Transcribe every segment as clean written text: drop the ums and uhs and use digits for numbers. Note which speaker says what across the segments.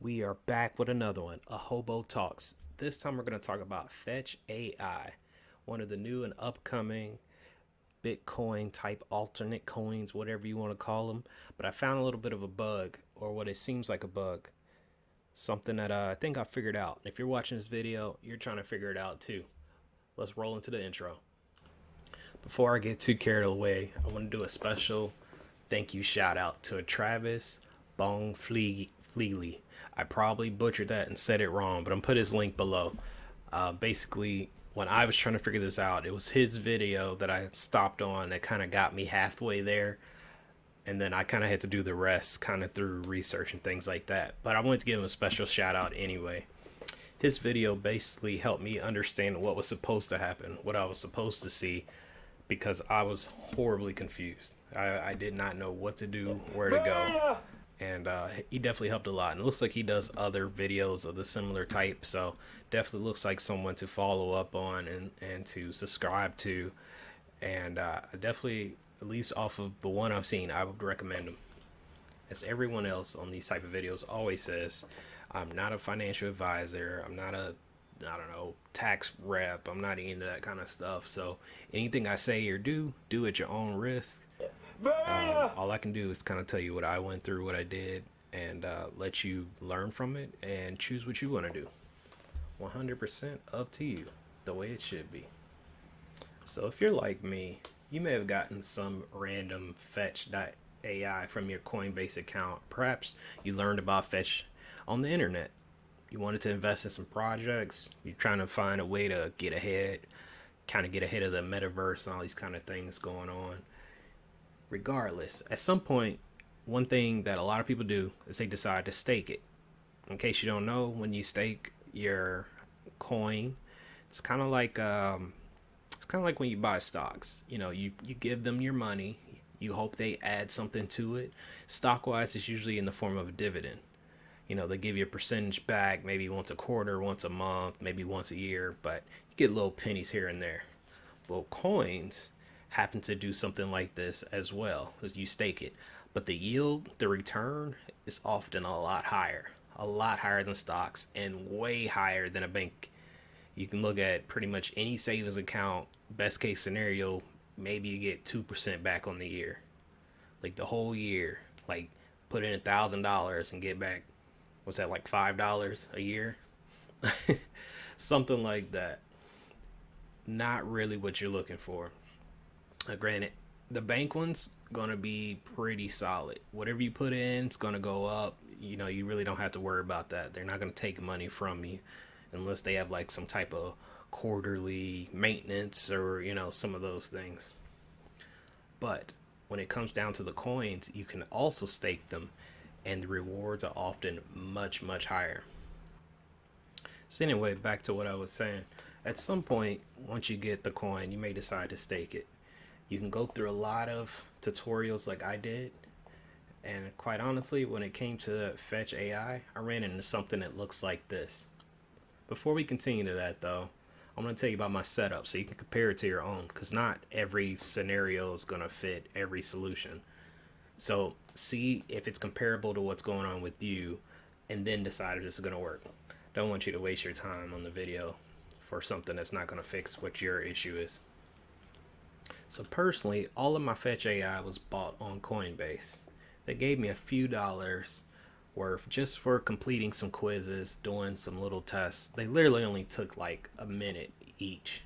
Speaker 1: We are back with another one, a Hobo Talks. This time we're going to talk about Fetch AI, one of the new and upcoming Bitcoin type alternate coins, whatever you want to call them. But I found a little bit of a bug, or what it seems like a bug, something that I think I figured out. If you're watching this video, you're trying to figure it out too. Let's roll into the intro. Before I get too carried away, I want to do a special thank you shout out to a Travis Bong Fleely. I probably butchered that and said it wrong, but I'm put his link below. Basically, when I was trying to figure this out, it was his video that I stopped on that kind of got me halfway there, and then I kind of had to do the rest kind of through research and things like that. But I wanted to give him a special shout out anyway. His video basically helped me understand what was supposed to happen, what I was supposed to see, because I was horribly confused. I did not know what to do, where to go. And he definitely helped a lot. And it looks like he does other videos of the similar type. So definitely looks like someone to follow up on and to subscribe to. And definitely, at least off of the one I've seen, I would recommend him. As everyone else on these type of videos always says, I'm not a financial advisor. I'm not a, I don't know, tax rep. I'm not into that kind of stuff. So anything I say or do at your own risk. All I can do is kind of tell you what I went through, what I did, and let you learn from it and choose what you want to do. 100% up to you, the way it should be. So if you're like me, you may have gotten some random Fetch AI from your Coinbase account. Perhaps you learned about Fetch on the internet. You wanted to invest in some projects. You're trying to find a way to get ahead, kind of get ahead of the metaverse and all these kind of things going on. Regardless, at some point, one thing that a lot of people do is they decide to stake it. In case you don't know, when you stake your coin, it's kind of like when you buy stocks. You know, you give them your money, you hope they add something to it. Stock wise, it's usually in the form of a dividend. You know, they give you a percentage back, maybe once a quarter, once a month, maybe once a year, but you get little pennies here and there. Well, coins happen to do something like this as well, as you stake it, but the yield, the return, is often a lot higher than stocks and way higher than a bank. You can look at pretty much any savings account. Best case scenario, maybe you get 2% back on the year, like the whole year. Like put in $1,000 and get back, what's that, like $5 a year? Something like that. Not really what you're looking for. Granted, the bank one's gonna be pretty solid. Whatever you put in, it's gonna go up. You know, you really don't have to worry about that. They're not gonna take money from you unless they have like some type of quarterly maintenance or, you know, some of those things. But when it comes down to the coins, you can also stake them, and the rewards are often much, much higher. So anyway, back to what I was saying. At some point, once you get the coin, you may decide to stake it. You can go through a lot of tutorials like I did. And quite honestly, when it came to Fetch AI, I ran into something that looks like this. Before we continue to that though, I'm going to tell you about my setup so you can compare it to your own, because not every scenario is going to fit every solution. So see if it's comparable to what's going on with you, and then decide if this is going to work. Don't want you to waste your time on the video for something that's not going to fix what your issue is. So personally, all of my Fetch AI was bought on Coinbase. They gave me a few dollars worth just for completing some quizzes, doing some little tests. They literally only took like a minute each.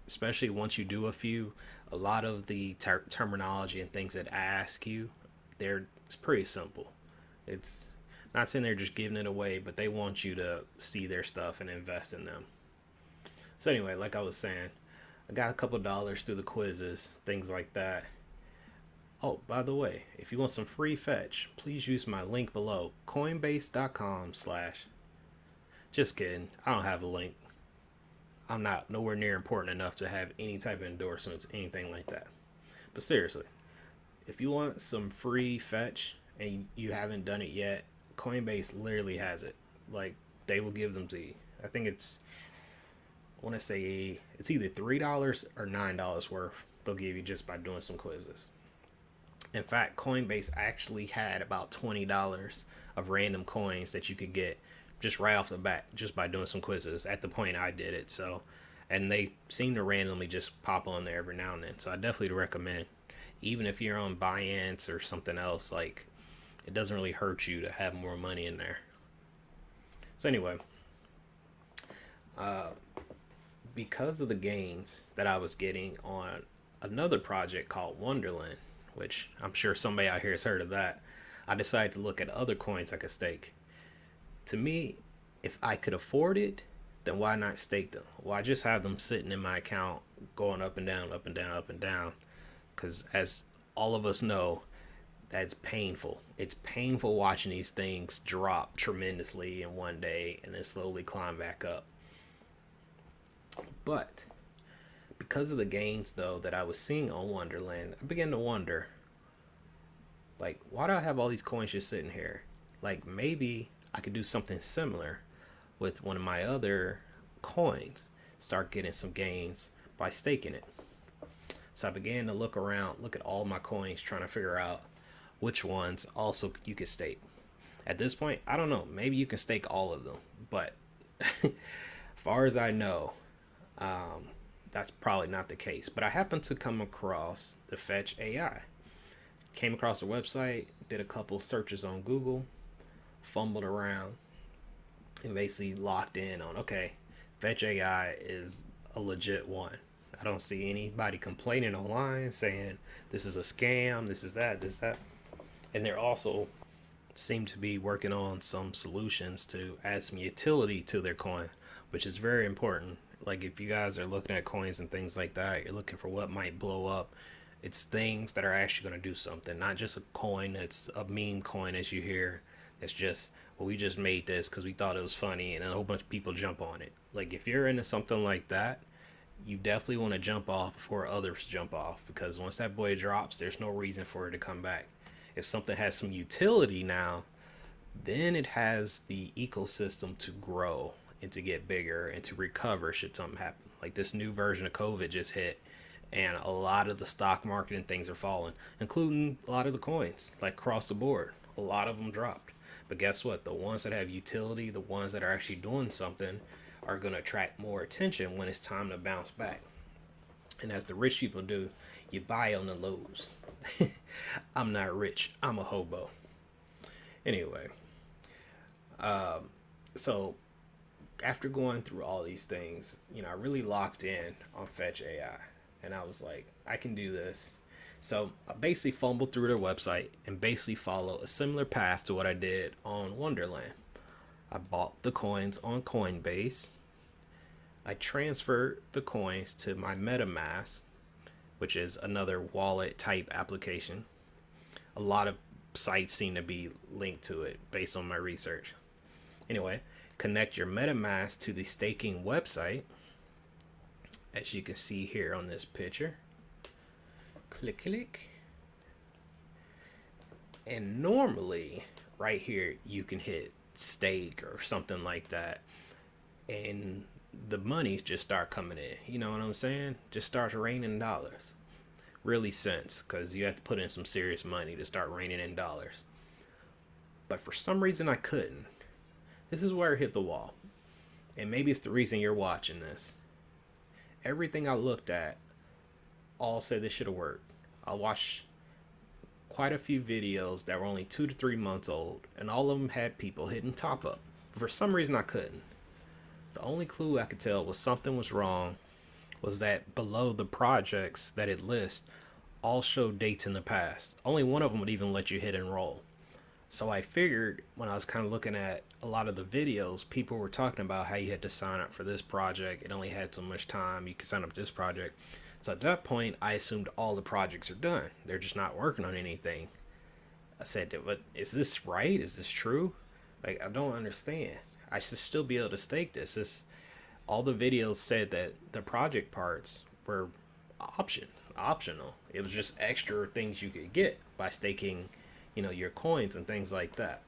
Speaker 1: Especially once you do a few, a lot of the terminology and things that ask you, it's pretty simple. It's not sitting there just giving it away, but they want you to see their stuff and invest in them. So anyway, like I was saying, I got a couple dollars through the quizzes, things like that. Oh, by the way, if you want some free fetch, please use my link below, coinbase.com/. Just kidding, I don't have a link. I'm not nowhere near important enough to have any type of endorsements, anything like that. But seriously, if you want some free fetch and you haven't done it yet, Coinbase literally has it. Like, they will give them to you. I think I want to say it's either $3 or $9 worth they'll give you just by doing some quizzes. In fact, Coinbase actually had about $20 of random coins that you could get just right off the bat, just by doing some quizzes at the point I did it. So, and they seem to randomly just pop on there every now and then. So I definitely recommend, even if you're on Binance or something else, like it doesn't really hurt you to have more money in there. So anyway, uh, because of the gains that I was getting on another project called Wonderland, which I'm sure somebody out here has heard of that, I decided to look at other coins I could stake. To me, if I could afford it, then why not stake them? Why just have them sitting in my account going up and down, up and down, up and down? Because as all of us know, that's painful. It's painful watching these things drop tremendously in one day and then slowly climb back up. But because of the gains though that I was seeing on Wonderland, I began to wonder, like, why do I have all these coins just sitting here? Like, maybe I could do something similar with one of my other coins, start getting some gains by staking it. So I began to look around, look at all my coins, trying to figure out which ones also you could stake. At this point, I don't know. Maybe you can stake all of them, but as far as I know, that's probably not the case. But I happened to come across the Fetch AI. Came across the website, did a couple searches on Google, fumbled around, and basically locked in on, okay, Fetch AI is a legit one. I don't see anybody complaining online saying this is a scam, this is that, this is that. And they're also seem to be working on some solutions to add some utility to their coin, which is very important. Like if you guys are looking at coins and things like that, you're looking for what might blow up. It's things that are actually going to do something, not just a coin that's a meme coin as you hear. It's just, well, we just made this because we thought it was funny and a whole bunch of people jump on it. Like if you're into something like that, you definitely want to jump off before others jump off, because once that boy drops, there's no reason for it to come back. If something has some utility now, then it has the ecosystem to grow and to get bigger and to recover should something happen. Like this new version of COVID just hit, and a lot of the stock market and things are falling, including a lot of the coins, like across the board. A lot of them dropped. But guess what? The ones that have utility, the ones that are actually doing something, are going to attract more attention when it's time to bounce back. And as the rich people do, you buy on the lows. I'm not rich, I'm a hobo. Anyway, so after going through all these things, I really locked in on Fetch AI. And I was like, I can do this. So I basically fumbled through their website and basically followed a similar path to what I did on Wonderland. I bought the coins on Coinbase. I transferred the coins to my Metamask, which is another wallet type application. A lot of sites seem to be linked to it based on my research. Anyway, connect your Metamask to the staking website, as you can see here on this picture. Click, click. And normally, right here, you can hit stake or something like that, and the money just start coming in. You know what I'm saying? Just starts raining dollars. Really cents, because you have to put in some serious money to start raining in dollars. But for some reason, I couldn't. This is where I hit the wall. And maybe it's the reason you're watching this. Everything I looked at all said this should have worked. I watched quite a few videos that were only 2 to 3 months old, and all of them had people hitting top up. But for some reason I couldn't. The only clue I could tell was something was wrong was that below the projects that it lists all showed dates in the past. Only one of them would even let you hit enroll. So I figured when I was kind of looking at a lot of the videos, people were talking about how you had to sign up for this project. It only had so much time. You could sign up for this project. So at that point, I assumed all the projects are done. They're just not working on anything. I said, but is this right? Is this true? Like, I don't understand. I should still be able to stake this. All the videos said that the project parts were optional. It was just extra things you could get by staking, your coins and things like that.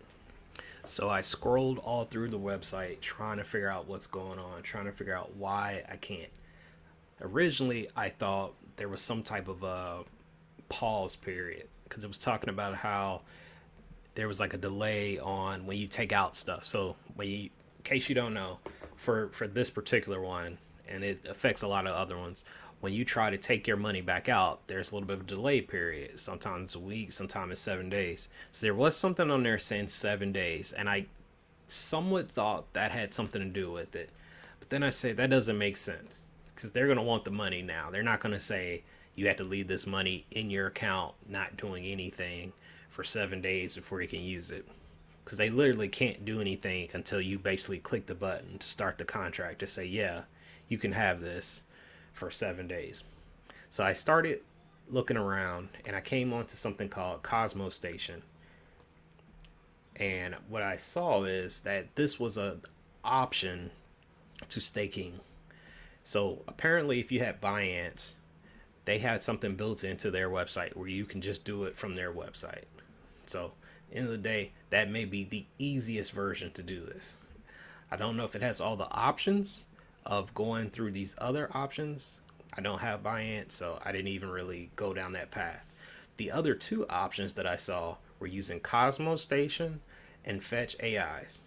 Speaker 1: So I scrolled all through the website trying to figure out what's going on, trying to figure out why I can't. Originally, I thought there was some type of pause period because it was talking about how there was like a delay on when you take out stuff. So when you, in case you don't know, for this particular one, and it affects a lot of other ones, when you try to take your money back out, there's a little bit of a delay period. Sometimes it's a week, sometimes it's 7 days. So there was something on there saying 7 days, and I somewhat thought that had something to do with it. But then I say that doesn't make sense because they're going to want the money now. They're not going to say you have to leave this money in your account not doing anything for 7 days before you can use it. Because they literally can't do anything until you basically click the button to start the contract to say, yeah, you can have this for 7 days. So I started looking around and I came onto something called Cosmostation. And what I saw is that this was an option to staking. So apparently, if you had Binance, they had something built into their website where you can just do it from their website. So, at the end of the day, that may be the easiest version to do this. I don't know if it has all the options of going through these other options. I don't have Binance, so I didn't even really go down that path. The other two options that I saw were using Cosmostation and Fetch A.I.s.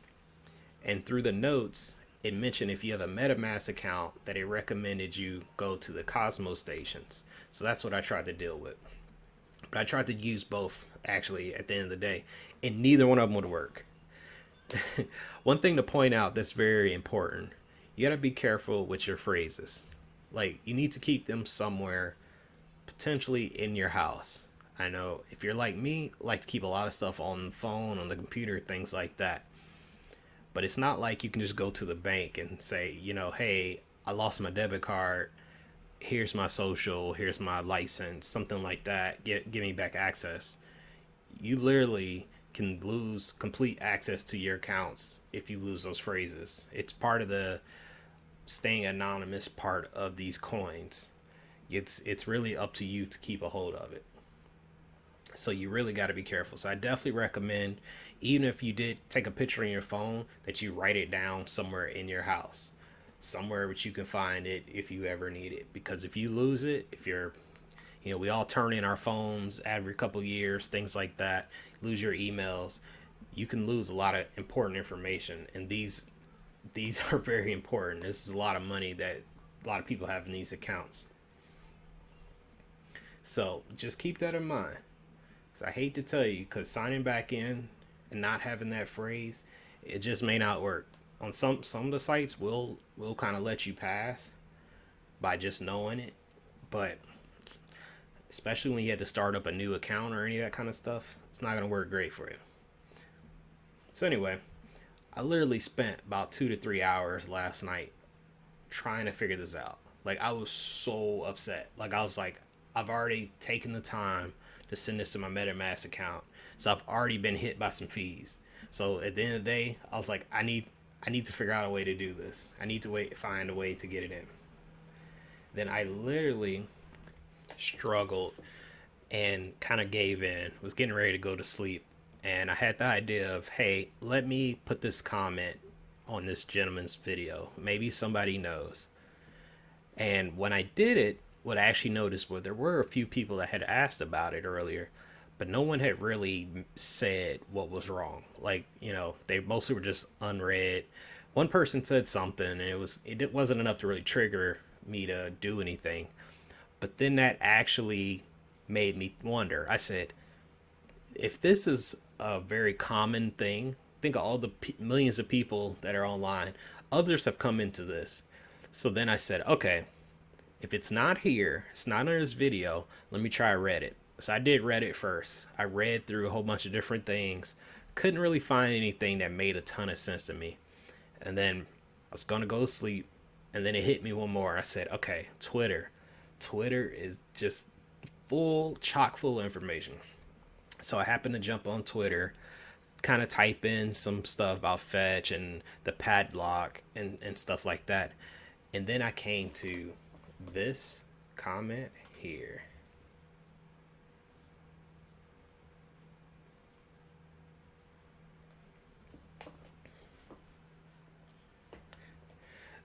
Speaker 1: And through the notes, it mentioned if you have a Metamask account that it recommended you go to the Cosmostations. So that's what I tried to deal with. But I tried to use both actually at the end of the day, and neither one of them would work. One thing to point out that's very important, you got to be careful with your phrases. Like, you need to keep them somewhere, potentially in your house. I know if you're like me, like to keep a lot of stuff on the phone, on the computer, things like that. But it's not like you can just go to the bank and say, hey, I lost my debit card. Here's my social, here's my license, something like that. Give me back access. You literally can lose complete access to your accounts if you lose those phrases. It's part of the staying anonymous part of these coins. It's really up to you to keep a hold of it. So you really got to be careful. So I definitely recommend, even if you did take a picture on your phone, that you write it down somewhere in your house, somewhere which you can find it if you ever need it. Because if you lose it, if you're, we all turn in our phones every couple of years, things like that, lose your emails, you can lose a lot of important information. And these are very important. This is a lot of money that a lot of people have in these accounts. So just keep that in mind. I hate to tell you, because signing back in and not having that phrase, it just may not work. On some of the sites will kind of let you pass by just knowing it, but especially when you had to start up a new account or any of that kind of stuff, it's not going to work great for you. So anyway, I literally spent about 2 to 3 hours last night trying to figure this out. Like, I was so upset. Like, I was like, I've already taken the time to send this to my MetaMask account, so I've already been hit by some fees. So at the end of the day, I was like, I need to figure out a way to do this. I need to find a way to get it in. Then I literally struggled and kind of gave in, was getting ready to go to sleep, and I had the idea of, hey, let me put this comment on this gentleman's video. Maybe somebody knows. And when I did it, what I actually noticed was there were a few people that had asked about it earlier, but no one had really said what was wrong. Like, they mostly were just unread. One person said something, and it wasn't enough to really trigger me to do anything. But then that actually made me wonder. I said, if this is a very common thing, think of all the millions of people that are online. Others have come into this. So then I said, okay, if it's not here, it's not in this video, let me try Reddit. So I did Reddit first. I read through a whole bunch of different things. Couldn't really find anything that made a ton of sense to me. And then I was going to go to sleep. And then it hit me one more. I said, okay, Twitter. Twitter is just chock full of information. So I happened to jump on Twitter, kind of type in some stuff about Fetch and the padlock and stuff like that. And then I came to this comment here.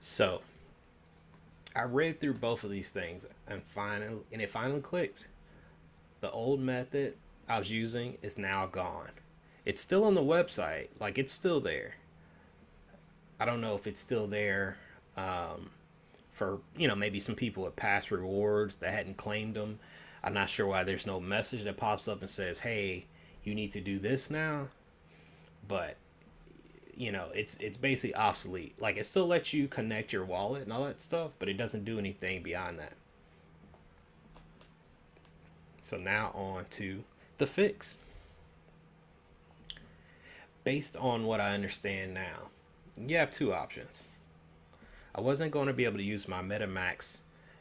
Speaker 1: So I read through both of these things and it finally clicked. The old method I was using is now gone. It's still on the website, like it's still there. I don't know if it's still there um, for maybe some people with past rewards that hadn't claimed them. I'm not sure why there's no message that pops up and says, "Hey, you need to do this now." But it's basically obsolete. Like it still lets you connect your wallet and all that stuff, but it doesn't do anything beyond that. So now on to the fix. Based on what I understand now, you have two options. I wasn't going to be able to use my Metamask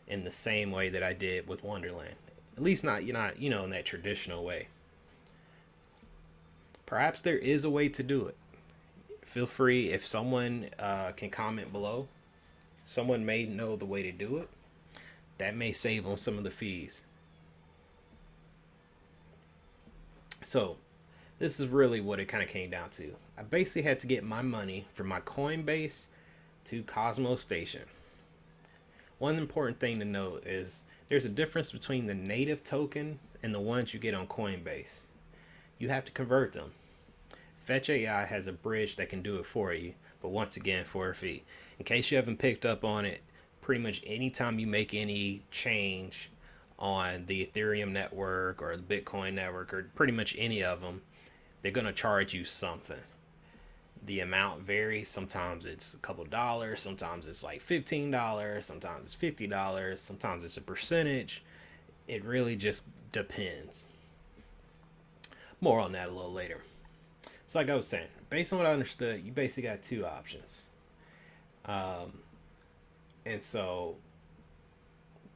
Speaker 1: in the same way that I did with Wonderland. At least not in that traditional way. Perhaps there is a way to do it. Feel free if someone can comment below. Someone may know the way to do it. That may save on some of the fees. So this is really what it kind of came down to. I basically had to get my money from my Coinbase to Cosmostation. One important thing to note is there's a difference between the native token and the ones you get on Coinbase. You have to convert them. Fetch A.I has a bridge that can do it for you, but once again for a fee. In case you haven't picked up on it, pretty much anytime you make any change on the Ethereum network or the Bitcoin network or pretty much any of them, they're going to charge you something. The amount varies. Sometimes it's a couple dollars, sometimes it's like $15, sometimes it's $50, sometimes it's a percentage. It really just depends. More on that a little later. So like I was saying, based on what I understood, you basically got two options. And so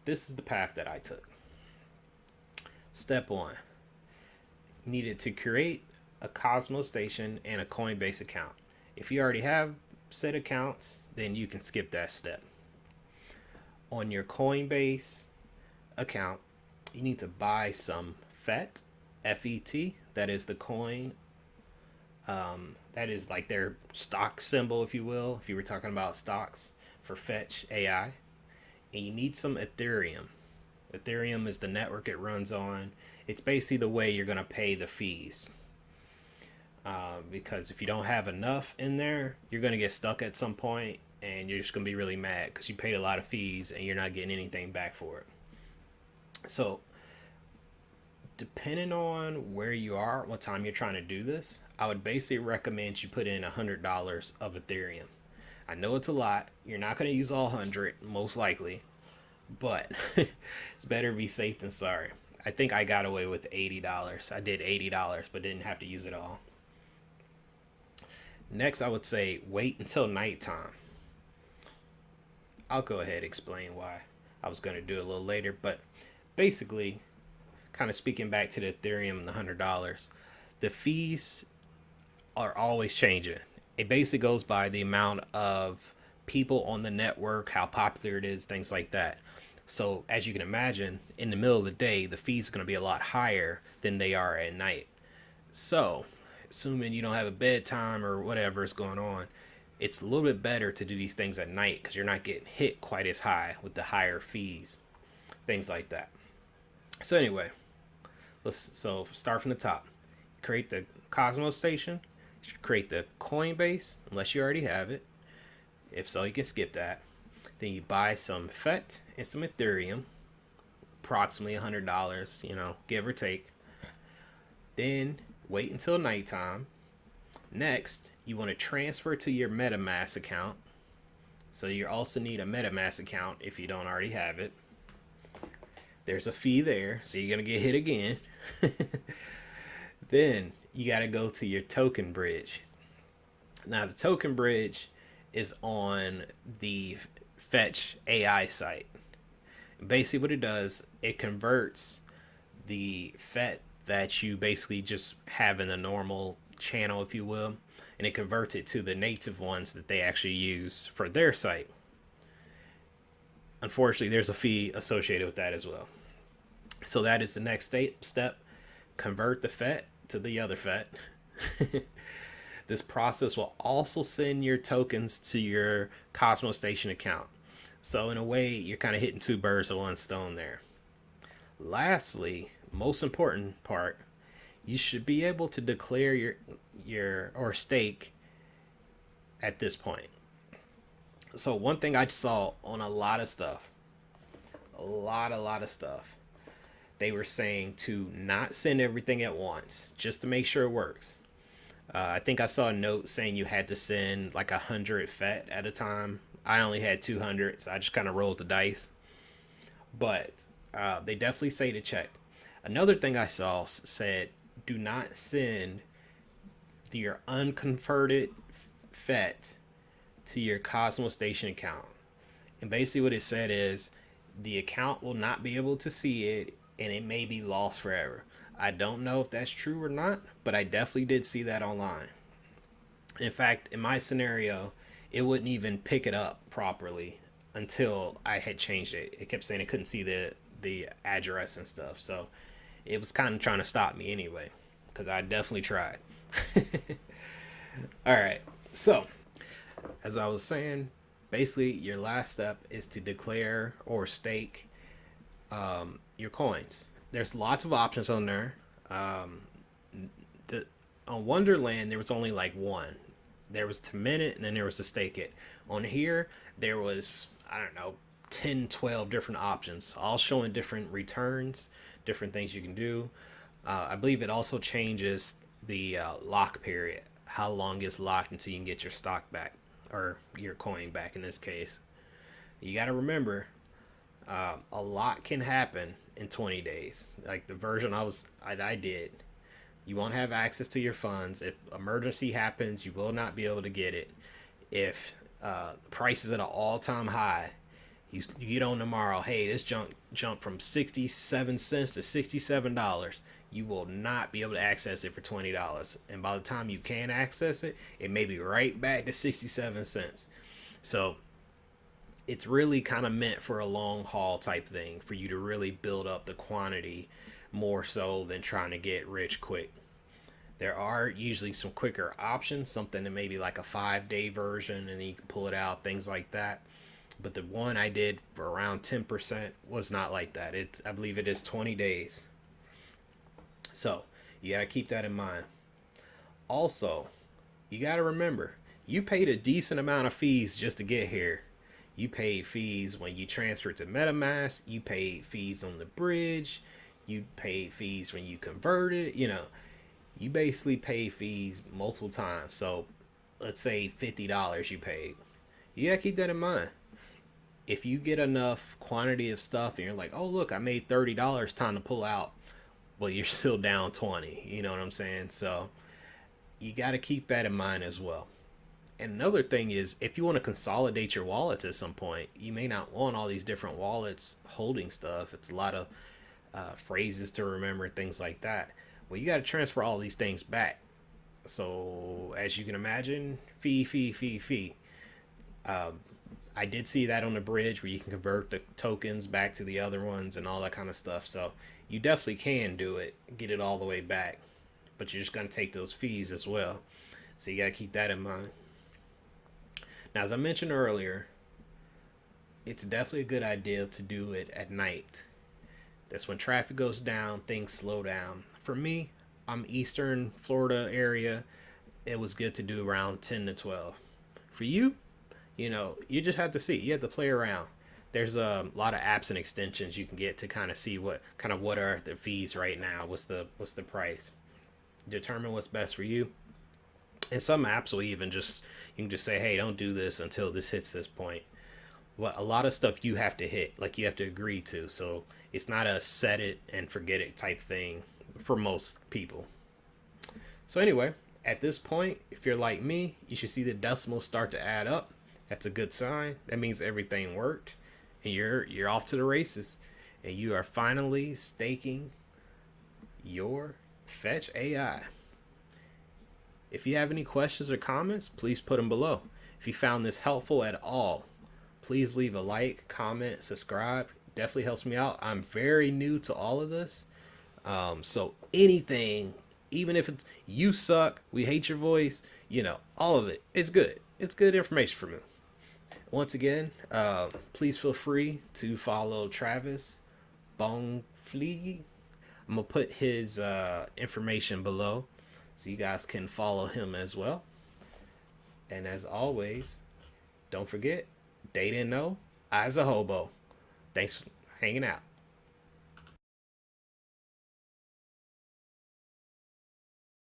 Speaker 1: this is the path that I took. Step one, needed to create a Cosmostation and a Coinbase account. If you already have said accounts, then you can skip that step. On your Coinbase account, you need to buy some FET, FET, that is the coin. That is like their stock symbol, if you will, if you were talking about stocks for Fetch AI. And you need some Ethereum. Ethereum is the network it runs on. It's basically the way you're going to pay the fees. Because if you don't have enough in there, you're going to get stuck at some point and you're just going to be really mad because you paid a lot of fees and you're not getting anything back for it. So depending on where you are, what time you're trying to do this, I would basically recommend you put in $100 of Ethereum. I know it's a lot. You're not going to use all 100, most likely, but it's better to be safe than sorry. I think I got away with $80. I did $80, but didn't have to use it all. Next, I would say wait until nighttime. I'll go ahead and explain why I was going to do it a little later, but basically, kind of speaking back to the Ethereum and the $100, the fees are always changing. It basically goes by the amount of people on the network, how popular it is, things like that. So as you can imagine, in the middle of the day, the fees are going to be a lot higher than they are at night. So assuming you don't have a bedtime or whatever is going on, it's a little bit better to do these things at night because you're not getting hit quite as high with the higher fees, things like that. So anyway, let's start from the top. Create the Cosmostation. You should create the Coinbase unless you already have it. If so, you can skip that. Then you buy some FET and some Ethereum, approximately $100, give or take. Then wait until nighttime. Next, you want to transfer to your Metamask account. So you also need a Metamask account if you don't already have it. There's a fee there, so you're going to get hit again. Then you got to go to your token bridge. Now, the token bridge is on the Fetch AI site. Basically, what it does, it converts the FET that you basically just have in the normal channel, if you will, and it converts it to the native ones that they actually use for their site. Unfortunately, there's a fee associated with that as well. So that is the next step. Convert the FET to the other FET. This process will also send your tokens to your Cosmostation account. So in a way, you're kind of hitting two birds with one stone there. Lastly, most important part, you should be able to declare your or stake at this point. So one thing I saw on a lot of stuff, a lot of stuff, they were saying to not send everything at once, just to make sure it works. I think I saw a note saying you had to send like 100 FET at a time. I only had 200, so I just kind of rolled the dice. But they definitely say to check. Another thing I saw said do not send your unconverted FET to your Cosmostation account. And basically, what it said is the account will not be able to see it and it may be lost forever. I don't know if that's true or not, but I definitely did see that online. In fact, in my scenario, it wouldn't even pick it up properly until I had changed it. It kept saying it couldn't see the address and stuff. So it was kind of trying to stop me anyway, because I definitely tried. All right. So, as I was saying, basically your last step is to declare or stake your coins. There's lots of options on there. Um, on Wonderland, there was only like one. There was to mint it, and then there was to stake it. On here, there was, I don't know, 10, 12 different options, all showing different returns, different things you can do. I believe it also changes the lock period, how long it's locked until you can get your stock back, or your coin back in this case. You got to remember, a lot can happen in 20 days. Like the version I did, you won't have access to your funds. If emergency happens, you will not be able to get it. If the price is at an all-time high, you get on tomorrow, hey, this jump from 67 cents to $67. You will not be able to access it for $20. And by the time you can access it, it may be right back to 67 cents. So it's really kind of meant for a long haul type thing, for you to really build up the quantity more so than trying to get rich quick. There are usually some quicker options, something that maybe like a 5-day version and then you can pull it out, things like that. But the one I did for around 10% was not like that. I believe it is 20 days. So you got to keep that in mind. Also, you got to remember, you paid a decent amount of fees just to get here. You paid fees when you transferred to Metamask. You paid fees on the bridge. You paid fees when you converted. You basically pay fees multiple times. So let's say $50 you paid. You got to keep that in mind. If you get enough quantity of stuff and you're like, oh, look, I made $30, time to pull out. Well, you're still down 20. You know what I'm saying? So you got to keep that in mind as well. And another thing is, if you want to consolidate your wallets at some point, you may not want all these different wallets holding stuff. It's a lot of phrases to remember, things like that. Well, you got to transfer all these things back. So, as you can imagine, fee. I did see that on the bridge where you can convert the tokens back to the other ones and all that kind of stuff. So, you definitely can do it, get it all the way back. But you're just going to take those fees as well. So, you got to keep that in mind. Now, as I mentioned earlier, it's definitely a good idea to do it at night. That's when traffic goes down, things slow down. For me, I'm Eastern Florida area. It was good to do around 10 to 12. For you, you just have to see. You have to play around. There's a lot of apps and extensions you can get to kind of see what are the fees right now. What's the price? Determine what's best for you. And some apps will even you can just say, hey, don't do this until this hits this point. Well, a lot of stuff you have to hit, like you have to agree to. So it's not a set it and forget it type thing for most people. So anyway, at this point, if you're like me, you should see the decimals start to add up. That's a good sign. That means everything worked and you're off to the races. And you are finally staking your Fetch AI. If you have any questions or comments, please put them below. If you found this helpful at all, please leave a like, comment, subscribe. Definitely helps me out. I'm very new to all of this. So anything, even if it's you suck, we hate your voice, all of it, it's good. It's good information for me. Once again, please feel free to follow Travis Bongfleeg. I'm gonna put his information below so you guys can follow him as well. And as always, don't forget, data and know, I's a hobo. Thanks for hanging out.